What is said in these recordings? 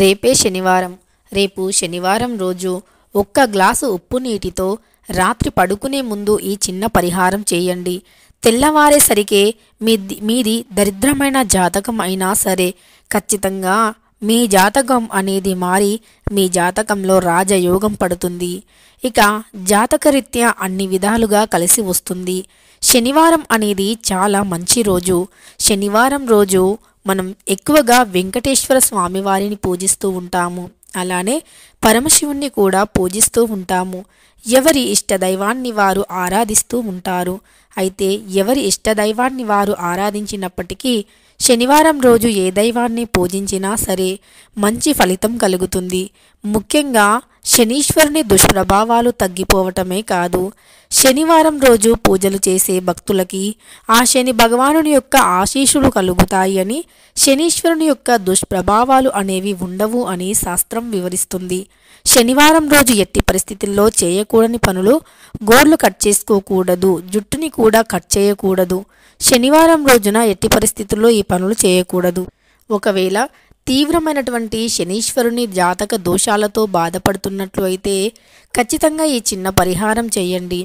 రేపే శనివారం. రేపు శనివారం రోజు ఒక్క గ్లాసు ఉప్పు నీటితో రాత్రి పడుకునే ముందు ఈ చిన్న పరిహారం చేయండి. తెల్లవారేసరికే మీది దరిద్రమైన జాతకం అయినా సరే ఖచ్చితంగా మీ జాతకం అనేది మారి మీ జాతకంలో రాజయోగం పడుతుంది. ఇక జాతకరీత్యా అన్ని విధాలుగా కలిసి వస్తుంది. శనివారం అనేది చాలా మంచి రోజు. శనివారం రోజు మనం ఎక్కువగా వెంకటేశ్వర స్వామివారిని పూజిస్తూ ఉంటాము. అలానే పరమశివుణ్ణి కూడా పూజిస్తూ ఉంటాము. ఎవరి ఇష్టదైవాన్ని వారు ఆరాధిస్తూ ఉంటారు. అయితే ఎవరి ఇష్టదైవాన్ని వారు ఆరాధించినప్పటికీ శనివారం రోజు ఏ దైవాన్ని పూజించినా సరే మంచి ఫలితం కలుగుతుంది. ముఖ్యంగా శనీశ్వరుని దుష్ప్రభావాలు తగ్గిపోవటమే కాదు, శనివారం రోజు పూజలు చేసే భక్తులకి ఆ శని భగవానుని యొక్క ఆశీస్సులు కలుగుతాయి అని, శనీశ్వరుని యొక్క దుష్ప్రభావాలు అనేవి ఉండవు అని శాస్త్రం వివరిస్తుంది. శనివారం రోజు ఎట్టి పరిస్థితుల్లో చేయకూడని పనులు: గోర్లు కట్ చేసుకోకూడదు, జుట్టుని కూడా కట్ చేయకూడదు. శనివారం రోజున ఎట్టి పరిస్థితుల్లో ఈ పనులు చేయకూడదు. ఒకవేళ తీవ్రమైనటువంటి శనీశ్వరుని జాతక దోషాలతో బాధపడుతున్నట్లు అయితే ఖచ్చితంగా ఈ చిన్న పరిహారం చేయండి.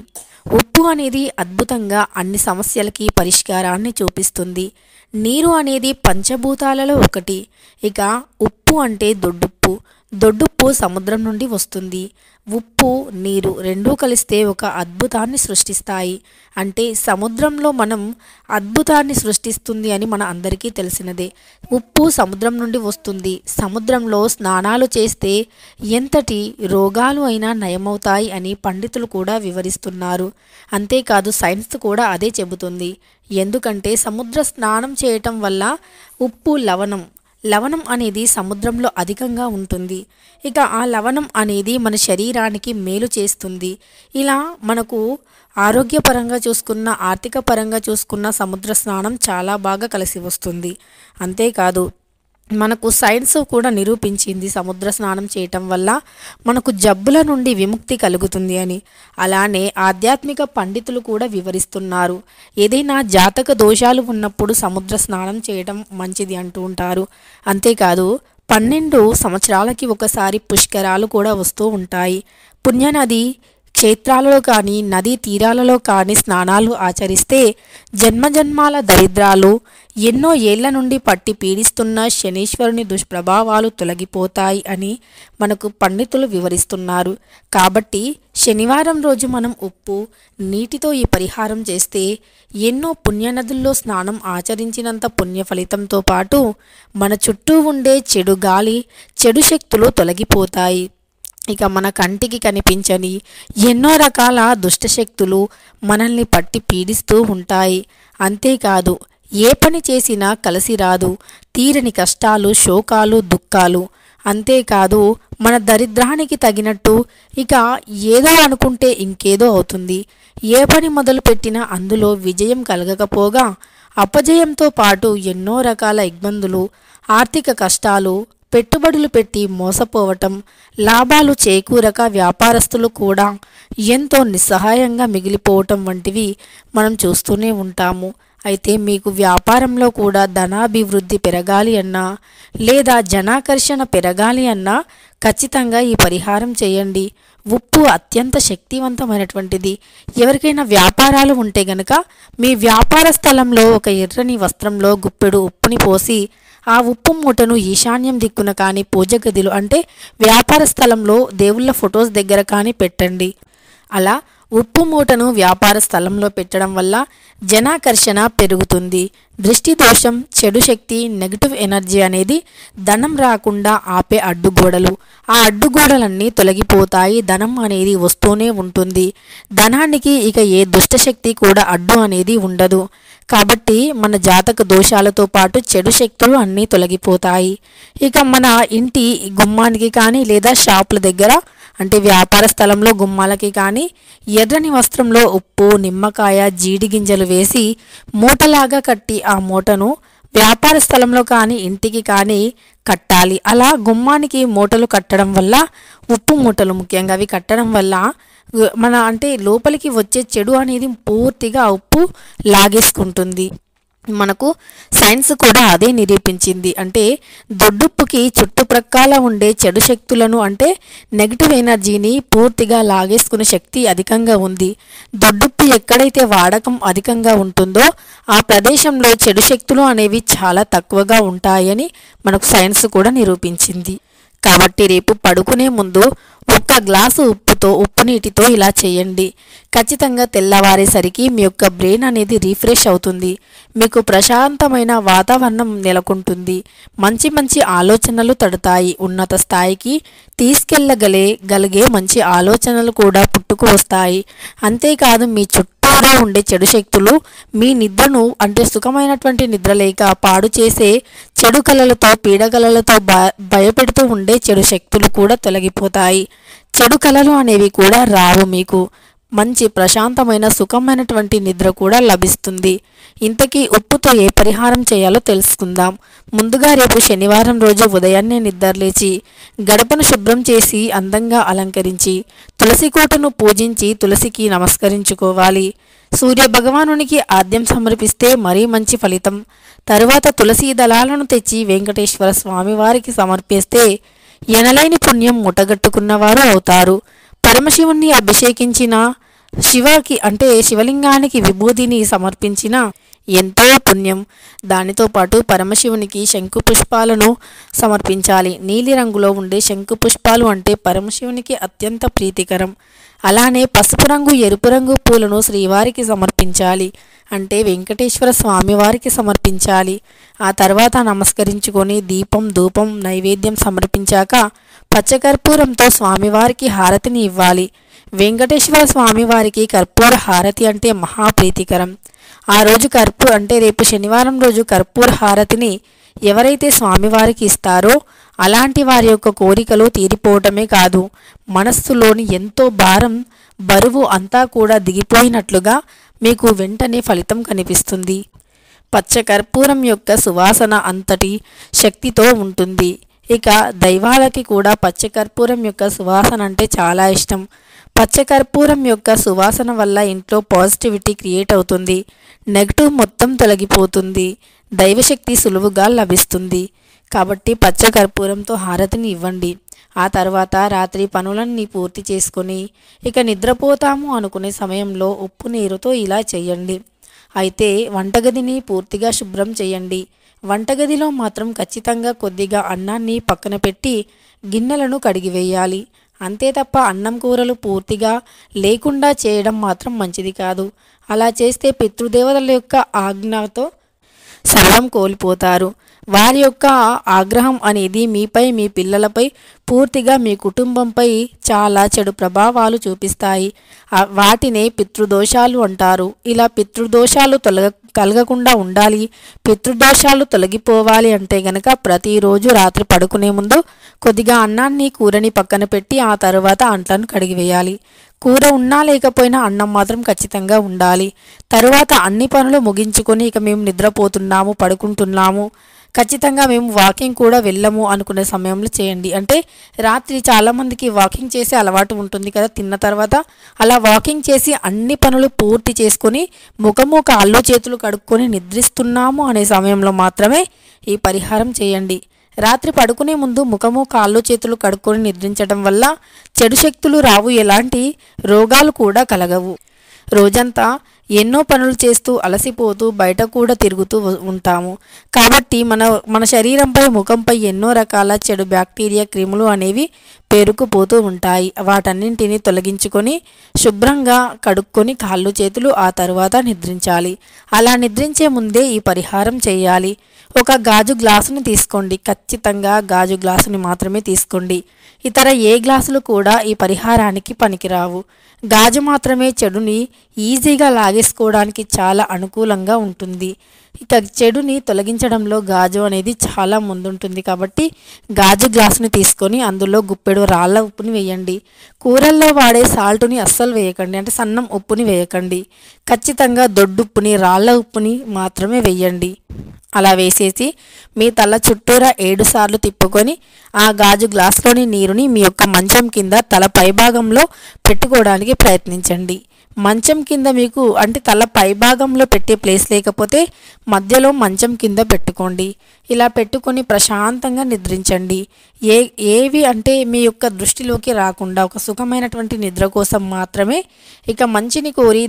ఉప్పు అనేది అద్భుతంగా అన్ని సమస్యలకి పరిష్కారాన్ని చూపిస్తుంది. నీరు అనేది పంచభూతాలలో ఒకటి. ఇక ఉప్పు అంటే దొడ్డుప్పు. దొడ్డుప్పు సముద్రం నుండి వస్తుంది. ఉప్పు నీరు రెండూ కలిస్తే ఒక అద్భుతాన్ని సృష్టిస్తాయి. అంటే సముద్రంలో మనం అద్భుతాన్ని సృష్టిస్తుంది అని మన అందరికీ తెలిసినదే. ఉప్పు సముద్రం నుండి వస్తుంది. సముద్రంలో స్నానాలు చేస్తే ఎంతటి రోగాలు అయినా నయమవుతాయి అని పండితులు కూడా వివరిస్తున్నారు. అంతేకాదు సైన్స్ కూడా అదే చెబుతుంది. ఎందుకంటే సముద్ర స్నానం చేయటం వల్ల ఉప్పు లవణం అనేది సముద్రంలో అధికంగా ఉంటుంది. ఇక ఆ లవణం అనేది మన శరీరానికి మేలు చేస్తుంది. ఇలా మనకు ఆరోగ్యపరంగా చూసుకున్న, ఆర్థిక పరంగా చూసుకున్న సముద్ర స్నానం చాలా బాగా కలిసి వస్తుంది. అంతేకాదు మనకు సైన్స్ కూడా నిరూపించింది సముద్ర స్నానం చేయటం వల్ల మనకు జబ్బుల నుండి విముక్తి కలుగుతుంది అని. అలానే ఆధ్యాత్మిక పండితులు కూడా వివరిస్తున్నారు. ఏదైనా జాతక దోషాలు ఉన్నప్పుడు సముద్ర స్నానం చేయడం మంచిది అంటూ ఉంటారు. అంతేకాదు 12 సంవత్సరాలకి ఒకసారి పుష్కరాలు కూడా వస్తూ ఉంటాయి. పుణ్యనది క్షేత్రాలలో కానీ నదీ తీరాలలో కానీ స్నానాలు ఆచరిస్తే జన్మజన్మాల దరిద్రాలు, ఎన్నో ఏళ్ల నుండి పట్టి పీడిస్తున్న శనీశ్వరుని దుష్ప్రభావాలు తొలగిపోతాయి అని మనకు పండితులు వివరిస్తున్నారు. కాబట్టి శనివారం రోజు మనం ఉప్పు నీటితో ఈ పరిహారం చేస్తే ఎన్నో పుణ్యనదుల్లో స్నానం ఆచరించినంత పుణ్య ఫలితంతో పాటు మన చుట్టూ ఉండే చెడు గాలి, చెడు శక్తులు తొలగిపోతాయి. ఇక మన కంటికి కనిపించని ఎన్నో రకాల దుష్టశక్తులు మనల్ని పట్టి పీడిస్తూ ఉంటాయి. అంతేకాదు ఏ పని చేసినా కలిసి రాదు. తీరని కష్టాలు, శోకాలు, దుఃఖాలు. అంతేకాదు మన దరిద్రానికి తగినట్టు ఇక ఏదో అనుకుంటే ఇంకేదో అవుతుంది. ఏ పని మొదలు పెట్టినా అందులో విజయం కలగకపోగా అపజయంతో పాటు ఎన్నో రకాల ఇబ్బందులు, ఆర్థిక కష్టాలు, పెట్టుబడులు పెట్టి మోసపోవటం, లాభాలు చేకూరక వ్యాపారస్తులు కూడా ఎంతో నిస్సహాయంగా మిగిలిపోవటం వంటివి మనం చూస్తూనే ఉంటాము. అయితే మీకు వ్యాపారంలో కూడా ధనాభివృద్ధి పెరగాలి అన్నా లేదా జనాకర్షణ పెరగాలి అన్నా ఖచ్చితంగా ఈ పరిహారం చేయండి. ఉప్పు అత్యంత శక్తివంతమైనటువంటిది. ఎవరికైనా వ్యాపారాలు ఉంటే గనక మీ వ్యాపార స్థలంలో ఒక ఎర్రని వస్త్రంలో గుప్పెడు ఉప్పుని పోసి ఆ ఉప్పు మూటను ఈశాన్యం దిక్కున కానీ పూజ గదిలో అంటే వ్యాపార స్థలంలో దేవుళ్ళ ఫొటోస్ దగ్గర కానీ పెట్టండి. అలా ఉప్పు మూటను వ్యాపార స్థలంలో పెట్టడం వల్ల జనాకర్షణ పెరుగుతుంది. దృష్టి దోషం, చెడు శక్తి, నెగిటివ్ ఎనర్జీ అనేది ధనం రాకుండా ఆపే అడ్డుగోడలు. ఆ అడ్డుగోడలన్నీ తొలగిపోతాయి. ధనం అనేది వస్తూనే ఉంటుంది. ధనానికి ఇక ఏ దుష్టశక్తి కూడా అడ్డు అనేది ఉండదు. కాబట్టి మన జాతక దోషాలతో పాటు చెడు శక్తులు అన్నీ తొలగిపోతాయి. ఇక మన ఇంటి గుమ్మానికి కానీ లేదా షాపుల దగ్గర అంటే వ్యాపార స్థలంలో గుమ్మాలకి కానీ ఎర్రని వస్త్రంలో ఉప్పు, నిమ్మకాయ, జీడి గింజలు వేసి మూటలాగా కట్టి ఆ మూటను వ్యాపార స్థలంలో కానీ ఇంటికి కానీ కట్టాలి. అలా గుమ్మానికి మూటలు కట్టడం వల్ల, ఉప్పు మూటలు ముఖ్యంగా అవి కట్టడం వల్ల మన లోపలికి వచ్చే చెడు అనేది పూర్తిగా ఉప్పు లాగేసుకుంటుంది. మనకు సైన్స్ కూడా అదే నిరూపించింది. అంటే దొడ్డుప్పుకి చుట్టుప్రక్కల ఉండే చెడు శక్తులను అంటే నెగిటివ్ ఎనర్జీని పూర్తిగా లాగేసుకునే శక్తి అధికంగా ఉంది. దొడ్డుప్పు ఎక్కడైతే వాడకం అధికంగా ఉంటుందో ఆ ప్రదేశంలో చెడు శక్తులు అనేవి చాలా తక్కువగా ఉంటాయని మనకు సైన్స్ కూడా నిరూపించింది. కాబట్టి రేపు పడుకునే ముందు 1 గ్లాసు ఉప్పు నీటితో ఇలా చేయండి. ఖచ్చితంగా తెల్లవారేసరికి మీ యొక్క బ్రెయిన్ అనేది రీఫ్రెష్ అవుతుంది. మీకు ప్రశాంతమైన వాతావరణం నెలకొంటుంది. మంచి మంచి ఆలోచనలు తడతాయి. ఉన్నత స్థాయికి తీసుకెళ్ళగలిగే మంచి ఆలోచనలు కూడా పుట్టుకు వస్తాయి. అంతేకాదు మీ చుట్టూరా ఉండే చెడు శక్తులు మీ నిద్రను అంటే సుఖమైనటువంటి నిద్ర లేక పాడు చేసే చెడు కలలతో పీడకలలతో భయపెడుతూ ఉండే చెడు శక్తులు కూడా తొలగిపోతాయి. చెడు కలలు అనేవి కూడా రావు. మీకు మంచి ప్రశాంతమైన సుఖమైనటువంటి నిద్ర కూడా లభిస్తుంది. ఇంతకీ ఉప్పుతో ఏ పరిహారం చేయాలో తెలుసుకుందాం. ముందుగా రేపు శనివారం రోజు ఉదయాన్నే నిద్రలేచి గడపను శుభ్రం చేసి అందంగా అలంకరించి తులసి కోటను పూజించి తులసికి నమస్కరించుకోవాలి. సూర్య భగవానునికి ఆద్యం సమర్పిస్తే మరీ మంచి ఫలితం. తరువాత తులసి దళాలను తెచ్చి వెంకటేశ్వర స్వామివారికి సమర్పిస్తే ఎనలేని పుణ్యం ముటగట్టుకున్నవారు అవుతారు. పరమశివుణ్ణి అభిషేకించిన శివకి అంటే శివలింగానికి విభూతిని సమర్పించిన ఎంతో పుణ్యం. దానితో పాటు పరమశివునికి శంకు పుష్పాలను సమర్పించాలి. నీలిరంగులో ఉండే శంకు పుష్పాలు అంటే పరమశివునికి అత్యంత ప్రీతికరం. అలానే పసుపు రంగు ఎరుపు రంగు పూలను శ్రీవారికి సమర్పించాలి. అంటే వెంకటేశ్వర స్వామివారికి సమర్పించాలి. ఆ తర్వాత నమస్కరించుకొని దీపం ధూపం నైవేద్యం సమర్పించాక పచ్చకర్పూరంతో స్వామివారికి హారతిని ఇవ్వాలి. వెంకటేశ్వర స్వామివారికి కర్పూర హారతి అంటే మహాప్రీతికరం. ఆ రోజు రేపు శనివారం రోజు కర్పూర హారతిని ఎవరైతే స్వామివారికి ఇస్తారో అలాంటి వారి యొక్క కోరికలు తీరిపోవటమే కాదు, మనస్సులోని ఎంతో బరువు అంతా కూడా దిగిపోయినట్లుగా మీకు వెంటనే ఫలితం కనిపిస్తుంది. పచ్చకర్పూరం యొక్క సువాసన అంతటి శక్తితో ఉంటుంది. ఇక దైవాలకి కూడా పచ్చకర్పూరం యొక్క సువాసన అంటే చాలా ఇష్టం. పచ్చకర్పూరం యొక్క సువాసన వల్ల ఇంట్లో పాజిటివిటీ క్రియేట్ అవుతుంది. నెగటివ్ మొత్తం తొలగిపోతుంది. దైవశక్తి సులువుగా లభిస్తుంది. కాబట్టి పచ్చకర్పూరంతో హారతిని ఇవ్వండి. ఆ తర్వాత రాత్రి పనులన్నీ పూర్తి చేసుకొని ఇక నిద్రపోతాము అనుకునే సమయంలో ఉప్పు నీరుతో ఇలా చేయండి. అయితే వంటగదిని పూర్తిగా శుభ్రం చేయండి. వంటగదిలో మాత్రం ఖచ్చితంగా కొద్దిగా అన్నాన్ని పక్కన పెట్టి గిన్నెలను కడిగివేయాలి. అంతే తప్ప అన్నం కూరలు పూర్తిగా లేకుండా చేయడం మాత్రం మంచిది కాదు. అలా చేస్తే పితృదేవతల యొక్క ఆజ్ఞతో సర్వం కోల్పోతారు. వారి యొక్క ఆగ్రహం అనేది మీపై మీ పిల్లలపై పూర్తిగా మీ కుటుంబంపై చాలా చెడు ప్రభావాలు చూపిస్తాయి. వాటినే పితృదోషాలు అంటారు. ఇలా పితృదోషాలు కలగకుండా ఉండాలి, పితృదోషాలు తొలగిపోవాలి అంటే గనక ప్రతిరోజు రాత్రి పడుకునే ముందు కొద్దిగా అన్నాన్ని కూరని పక్కన పెట్టి ఆ తర్వాత అంట్లను కడిగివేయాలి. కూర ఉన్నా లేకపోయినా అన్నం మాత్రం ఖచ్చితంగా ఉండాలి. తరువాత అన్ని పనులు ముగించుకొని ఇక మేము నిద్రపోతున్నాము పడుకుంటున్నాము, ఖచ్చితంగా మేము వాకింగ్ కూడా వెళ్ళము అనుకునే సమయంలో చేయండి. అంటే రాత్రి చాలామందికి వాకింగ్ చేసే అలవాటు ఉంటుంది కదా, తిన్న తర్వాత అలా వాకింగ్ చేసి అన్ని పనులు పూర్తి చేసుకొని ముఖము కాళ్ళు చేతులు కడుక్కొని నిద్రిస్తున్నాము అనే సమయంలో మాత్రమే ఈ పరిహారం చేయండి. రాత్రి పడుకునే ముందు ముఖము కాళ్ళు చేతులు కడుక్కొని నిద్రించడం వల్ల చెడు శక్తులు రావు, ఎలాంటి రోగాలు కూడా కలగవు. రోజంతా ఎన్నో పనులు చేస్తూ అలసిపోతూ బయట కూడా తిరుగుతూ ఉంటాము. కాబట్టి మన శరీరంపై ముఖంపై ఎన్నో రకాల చెడు బ్యాక్టీరియా క్రిములు అనేవి పేరుకుపోతూ ఉంటాయి. వాటన్నింటినీ తొలగించుకొని శుభ్రంగా కడుక్కొని కాళ్ళు చేతులు ఆ తరువాత నిద్రించాలి. అలా నిద్రించే ముందే ఈ పరిహారం చేయాలి. ఒక గాజు గ్లాసుని తీసుకోండి. ఖచ్చితంగా గాజు గ్లాసుని మాత్రమే తీసుకోండి. ఇతర ఏ గ్లాసులు కూడా ఈ పరిహారానికి పనికిరావు. గాజు మాత్రమే చెడుని ఈజీగా లాగేసుకోవడానికి చాలా అనుకూలంగా ఉంటుంది. ఇక చెడుని తొలగించడంలో గాజు అనేది చాలా ముందుంటుంది. కాబట్టి గాజు గ్లాసుని తీసుకొని అందులో గుప్పెడు రాళ్ళ ఉప్పుని వేయండి. కూరల్లో వాడే సాల్ట్ని అస్సలు వేయకండి, అంటే సన్నం ఉప్పుని వేయకండి. ఖచ్చితంగా దొడ్డుప్పుని రాళ్ళ ఉప్పుని మాత్రమే వేయండి. అలా వేసేసి మీ తల చుట్టూరా 7 సార్లు తిప్పుకొని ఆ గాజు గ్లాసులోని నీరుని మీ యొక్క మంచం కింద తల పైభాగంలో పెట్టుకోవడానికి ప్రయత్నించండి. మంచం కింద మీకు అంటే తల పైభాగంలో పెట్టే ప్లేస్ లేకపోతే మధ్యలో మంచం కింద పెట్టుకోండి. ఇలా పెట్టుకొని ప్రశాంతంగా నిద్రించండి. ఏవి అంటే మీ యొక్క దృష్టిలోకి రాకుండా ఒక సుఖమైనటువంటి నిద్ర కోసం మాత్రమే ఇక మంచిని కోరి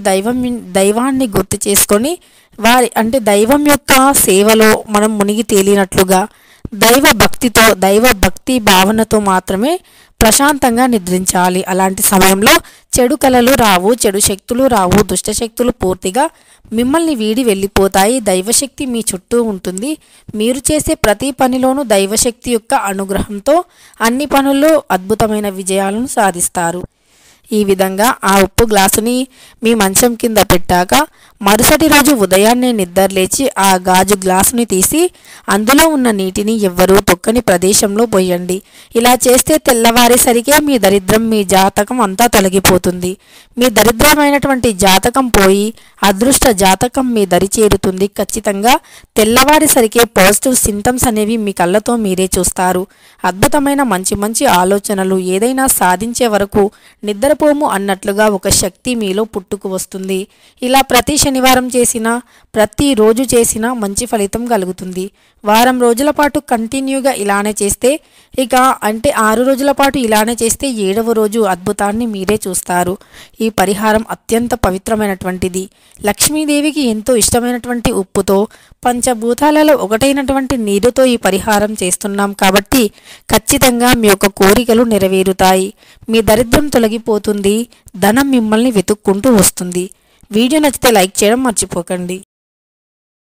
దైవాన్ని గుర్తు చేసుకొని దైవం యొక్క సేవలో మనం మునిగి తేలినట్లుగా దైవ భక్తి భావనతో మాత్రమే ప్రశాంతంగా నిద్రించాలి. అలాంటి సమయంలో చెడు కలలు రావు, చెడు శక్తులు రావు, దుష్టశక్తులు పూర్తిగా మిమ్మల్ని వీడి వెళ్ళిపోతాయి. దైవశక్తి మీ చుట్టూ ఉంటుంది. మీరు చేసే ప్రతి పనిలోనూ దైవశక్తి యొక్క అనుగ్రహంతో అన్ని పనుల్లో అద్భుతమైన విజయాలను సాధిస్తారు. ఈ విధంగా ఆ ఉప్పు గ్లాసుని మీ మంచం కింద పెట్టాక మరుసటి రోజు ఉదయాన్నే నిద్రలేచి ఆ గాజు గ్లాసుని తీసి అందులో ఉన్న నీటిని ఎవ్వరూ తొక్కని ప్రదేశంలో పోయండి. ఇలా చేస్తే తెల్లవారేసరికే మీ దరిద్రం, మీ జాతకం అంతా తొలగిపోతుంది. మీ దరిద్రమైనటువంటి జాతకం పోయి అదృష్ట జాతకం మీ దరి చేరుతుంది. ఖచ్చితంగా తెల్లవారేసరికే పాజిటివ్ సింటమ్స్ అనేవి మీ కళ్ళతో మీరే చూస్తారు. అద్భుతమైన మంచి మంచి ఆలోచనలు, ఏదైనా సాధించే వరకు నిద్రపోము అన్నట్లుగా ఒక శక్తి మీలో పుట్టుకు వస్తుంది. ఇలా ప్రతి శనివారం చేసినా, ప్రతిరోజు చేసినా మంచి ఫలితం కలుగుతుంది. వారం రోజుల పాటు కంటిన్యూగా ఇలానే చేస్తే ఇక 6 రోజుల పాటు ఇలానే చేస్తే 7వ రోజు అద్భుతాన్ని మీరే చూస్తారు. ఈ పరిహారం అత్యంత పవిత్రమైనటువంటిది. లక్ష్మీదేవికి ఎంతో ఇష్టమైనటువంటి ఉప్పుతో, పంచభూతాలలో ఒకటైనటువంటి నీరుతో ఈ పరిహారం చేస్తున్నాం కాబట్టి ఖచ్చితంగా మీ యొక్క కోరికలు నెరవేరుతాయి. మీ దరిద్రం తొలగిపోతుంది. ధనం మిమ్మల్ని వెతుక్కుంటూ వస్తుంది. వీడియో నచ్చితే లైక్ చేయడం మర్చిపోకండి.